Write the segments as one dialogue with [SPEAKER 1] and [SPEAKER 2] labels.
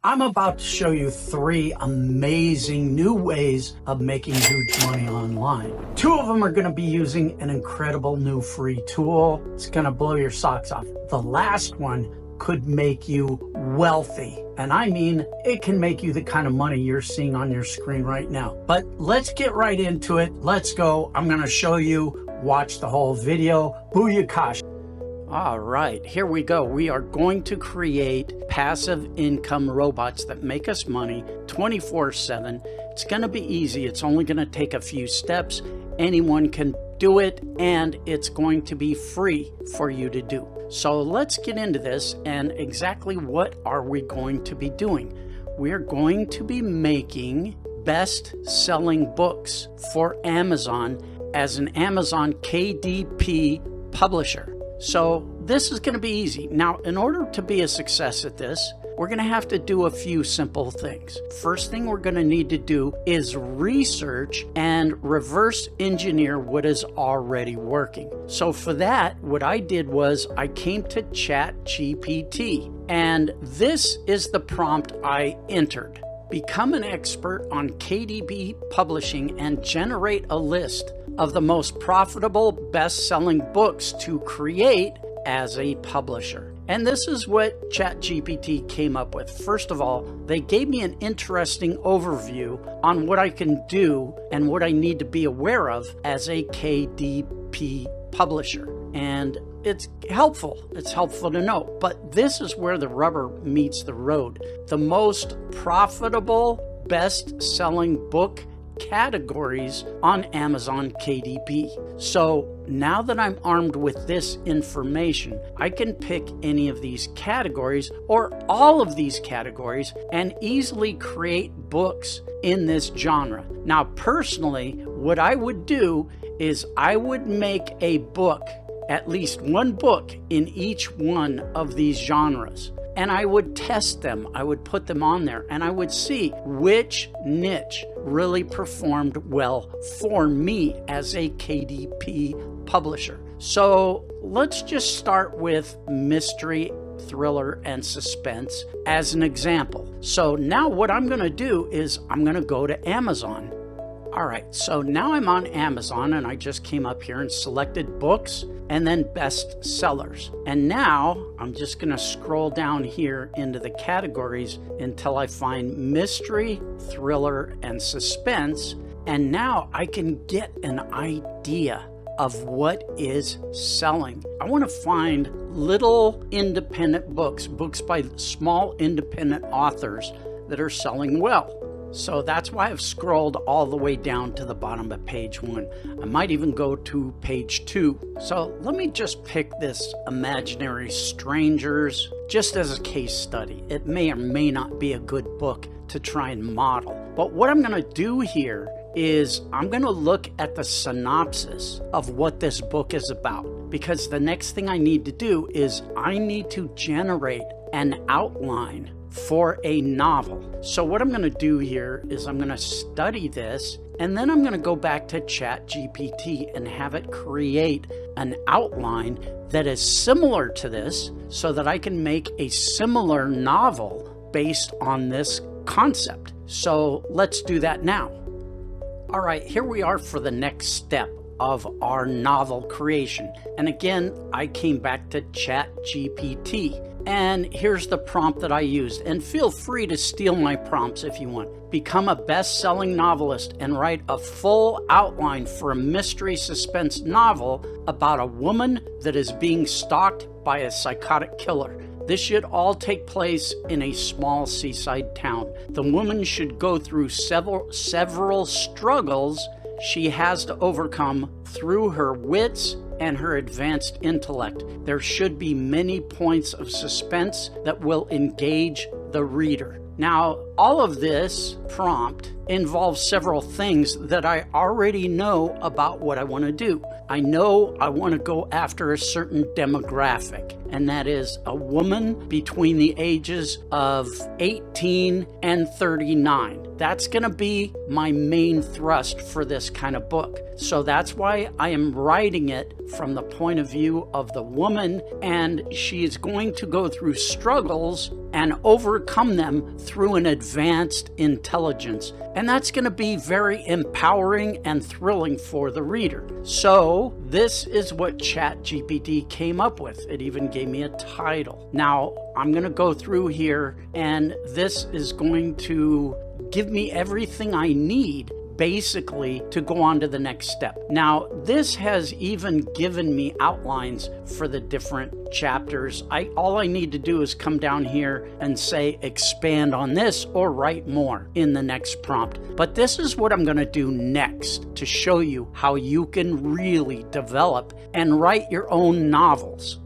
[SPEAKER 1] I'm about to show you 3 amazing new ways of making huge money online. 2 of them are going to be using an incredible new free tool. It's going to blow your socks off. The last one could make you wealthy. And I mean, it can make you the kind of money you're seeing on your screen right now. But let's get right into it. Let's go. I'm going to show you. Watch the whole video. Booyakasha. All right, here we go. We are going to create passive income robots that make us money 24/7. It's going to be easy. It's only going to take a few steps. Anyone can do it, and it's going to be free for you to do. So let's get into this, and exactly what are we going to be doing? We're going to be making best-selling books for Amazon as an Amazon KDP publisher. So this is going to be easy. Now, in order to be a success at this, we're going to have to do a few simple things. First thing we're going to need to do is research and reverse engineer what is already working. So for that, what I did was I came to GPT, and this is the prompt I entered. Become an expert on KDP publishing and generate a list of the most profitable best-selling books to create as a publisher. And this is what ChatGPT came up with. First of all, they gave me an interesting overview on what I can do and what I need to be aware of as a KDP publisher. And it's helpful. It's helpful to know. But this is where the rubber meets the road. The most profitable best-selling book categories on Amazon KDP. So now that I'm armed with this information, I can pick any of these categories or all of these categories and easily create books in this genre. Now, personally, what I would do is I would make a book, at least one book in each one of these genres. And I would test them. I would put them on there and I would see which niche really performed well for me as a KDP publisher. So let's just start with mystery, thriller, and suspense as an example. So now what I'm going to do is I'm going to go to Amazon. All right, so now I'm on Amazon and I just came up here and selected books and then best sellers. And now I'm just gonna scroll down here into the categories until I find mystery, thriller, and suspense. And now I can get an idea of what is selling. I wanna find little independent books by small independent authors that are selling well. So that's why I've scrolled all the way down to the bottom of page 1. I might even go to page 2. So let me just pick this Imaginary Strangers just as a case study. It may or may not be a good book to try and model. But what I'm going to do here is I'm going to look at the synopsis of what this book is about. Because the next thing I need to do is I need to generate an outline for a novel. So what I'm going to do here is I'm going to study this, and then I'm going to go back to ChatGPT and have it create an outline that is similar to this so that I can make a similar novel based on this concept. So let's do that now. All right, here we are for the next step of our novel creation. And again, I came back to ChatGPT. And here's the prompt that I used. And feel free to steal my prompts if you want. Become a best-selling novelist and write a full outline for a mystery suspense novel about a woman that is being stalked by a psychotic killer. This should all take place in a small seaside town. The woman should go through several struggles she has to overcome through her wits and her advanced intellect. There should be many points of suspense that will engage the reader. Now, all of this prompt involves several things that I already know about what I want to do. I know I want to go after a certain demographic, and that is a woman between the ages of 18 and 39. That's going to be my main thrust for this kind of book. So that's why I am writing it from the point of view of the woman, and she is going to go through struggles and overcome them through an advanced intelligence. And that's going to be very empowering and thrilling for the reader. So this is what ChatGPT came up with. It even gave me a title. Now I'm going to go through here, and this is going to give me everything I need basically to go on to the next step. Now, this has even given me outlines for the different chapters. All I need to do is come down here and say expand on this or write more in the next prompt. But this is what I'm going to do next to show you how you can really develop and write your own novels.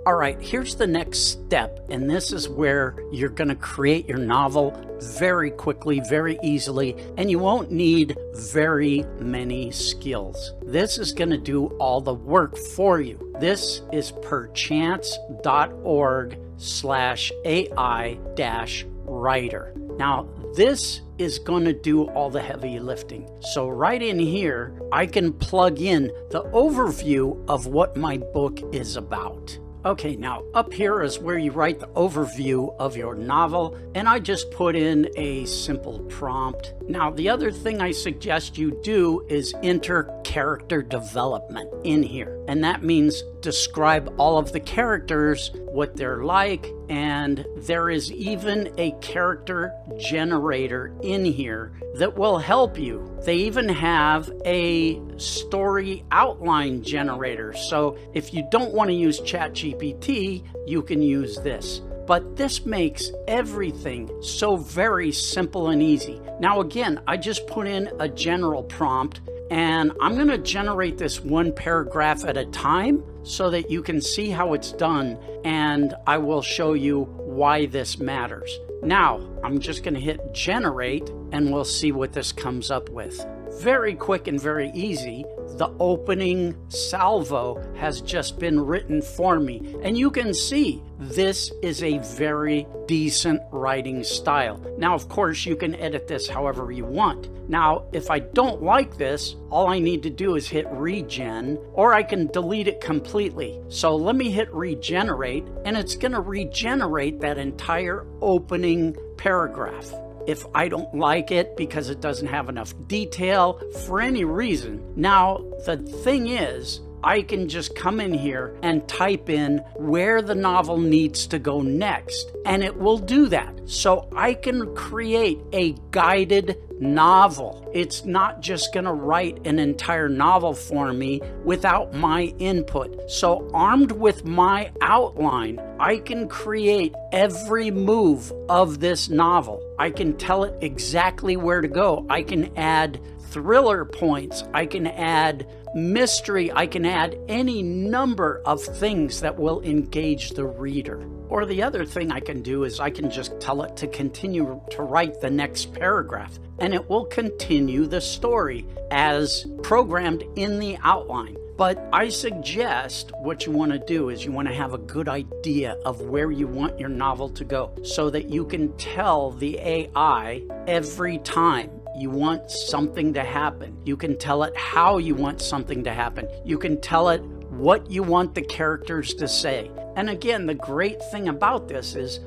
[SPEAKER 1] All right, here's the next step, and this is where you're going to create your novel very quickly, very easily, and you won't need very many skills. This is going to do all the work for you. This is perchance.org/AI-writer. Now, this is going to do all the heavy lifting. So right in here, I can plug in the overview of what my book is about. Okay, now up here is where you write the overview of your novel, and I just put in a simple prompt. Now, the other thing I suggest you do is enter character development in here, and that means describe all of the characters, what they're like, and there is even a character generator in here that will help you. They even have a story outline generator, so if you don't want to use ChatGPT, you can use this. But this makes everything so very simple and easy. Now again, I just put in a general prompt, and I'm going to generate this one paragraph at a time so that you can see how it's done, and I will show you why this matters. Now, I'm just going to hit generate, and we'll see what this comes up with. Very quick and very easy. The opening salvo has just been written for me, and you can see this is a very decent writing style. Now, of course, you can edit this however you want. Now, if I don't like this, all I need to do is hit regen, or I can delete it completely. So let me hit regenerate, and it's going to regenerate that entire opening paragraph. If I don't like it because it doesn't have enough detail for any reason. Now, the thing is, I can just come in here and type in where the novel needs to go next, and it will do that. So I can create a guided novel. It's not just going to write an entire novel for me without my input. So armed with my outline, I can create every move of this novel. I can tell it exactly where to go. I can add thriller points. I can add mystery. I can add any number of things that will engage the reader. Or the other thing I can do is I can just tell it to continue to write the next paragraph, and it will continue the story as programmed in the outline. But I suggest what you want to do is you want to have a good idea of where you want your novel to go so that you can tell the AI every time you want something to happen. You can tell it how you want something to happen. You can tell it what you want the characters to say. And again, the great thing about this is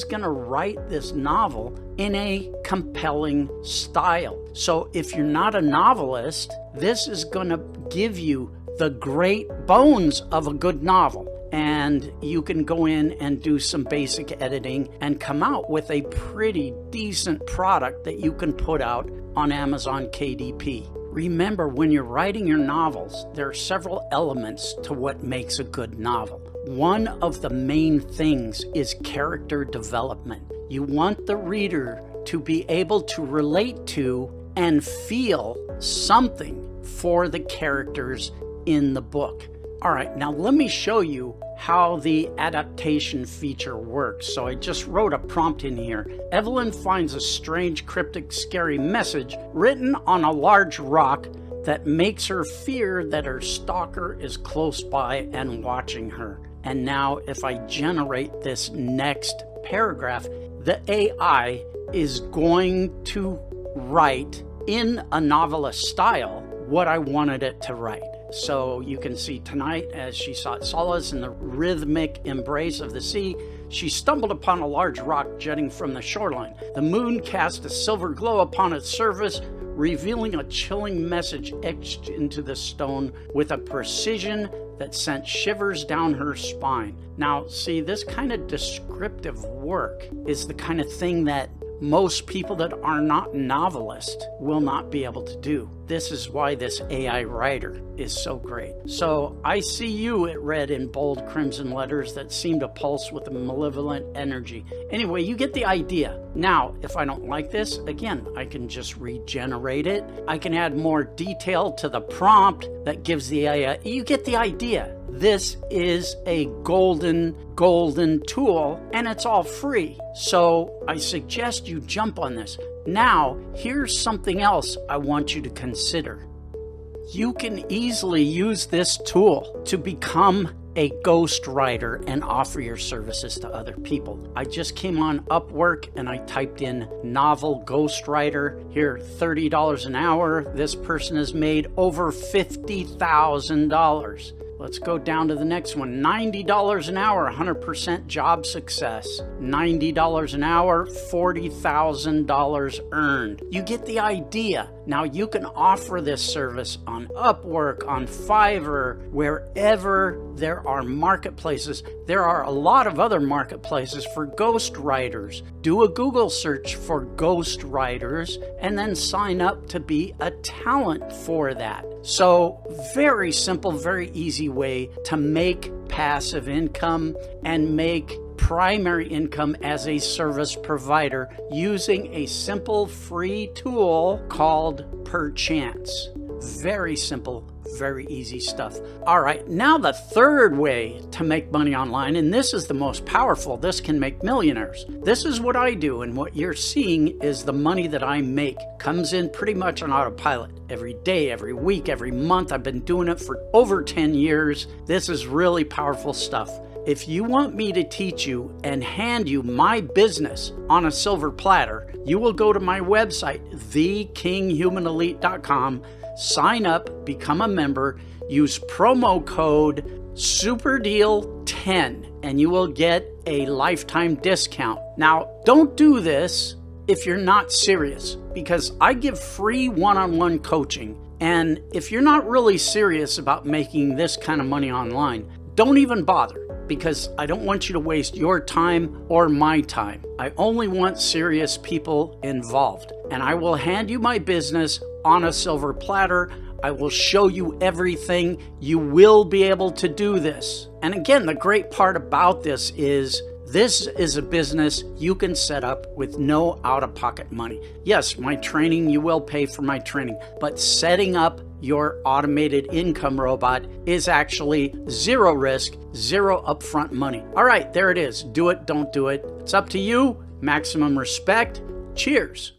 [SPEAKER 1] going to write this novel in a compelling style. So if you're not a novelist, this is going to give you the great bones of a good novel. And you can go in and do some basic editing and come out with a pretty decent product that you can put out on Amazon KDP. Remember, when you're writing your novels, there are several elements to what makes a good novel. One of the main things is character development. You want the reader to be able to relate to and feel something for the characters in the book. All right, now let me show you how the adaptation feature works. So I just wrote a prompt in here. Evelyn finds a strange, cryptic, scary message written on a large rock that makes her fear that her stalker is close by and watching her. And now if I generate this next paragraph, the AI is going to write in a novelist style what I wanted it to write. So you can see tonight, as she sought solace in the rhythmic embrace of the sea, She stumbled upon a large rock jutting from the shoreline. The moon cast a silver glow upon its surface, revealing a chilling message etched into the stone with a precision that sent shivers down her spine. Now, see, this kind of descriptive work is the kind of thing that most people that are not novelists will not be able to do. This is why this AI writer is so great. So I see you, it read in bold crimson letters that seem to pulse with a malevolent energy. Anyway, you get the idea. Now, if I don't like this, again, I can just regenerate it. I can add more detail to the prompt that gives the AI. You get the idea. This is a golden tool, and it's all free. So I suggest you jump on this. Now, here's something else I want you to consider. You can easily use this tool to become a ghostwriter and offer your services to other people. I just came on Upwork and I typed in novel ghostwriter. Here, $30 an hour. This person has made over $50,000. Let's go down to the next one. $90 an hour, 100% job success. $90 an hour, $40,000 earned. You get the idea. Now you can offer this service on Upwork, on Fiverr, wherever there are marketplaces. There are a lot of other marketplaces for ghostwriters. Do a Google search for ghostwriters and then sign up to be a talent for that. So very simple, very easy way to make passive income and make primary income as a service provider using a simple free tool called Perchance. Very simple, very easy stuff. All right, now the third way to make money online, and this is the most powerful. This can make millionaires. This is what I do, and what you're seeing is the money that I make. Comes in pretty much on autopilot. Every day, every week, every month. I've been doing it for over 10 years. This is really powerful stuff. If you want me to teach you and hand you my business on a silver platter, you will go to my website, thekinghumanelite.com, sign up, become a member, use promo code SUPERDEAL10, and you will get a lifetime discount. Now, don't do this if you're not serious, because I give free one-on-one coaching. And if you're not really serious about making this kind of money online, don't even bother, because I don't want you to waste your time or my time. I only want serious people involved. And I will hand you my business on a silver platter. I will show you everything. You will be able to do this. And again, the great part about this is a business you can set up with no out-of-pocket money. Yes, my training, you will pay for my training, but setting up your automated income robot is actually zero risk, zero upfront money. All right, there it is. Do it, don't do it. It's up to you. Maximum respect. Cheers.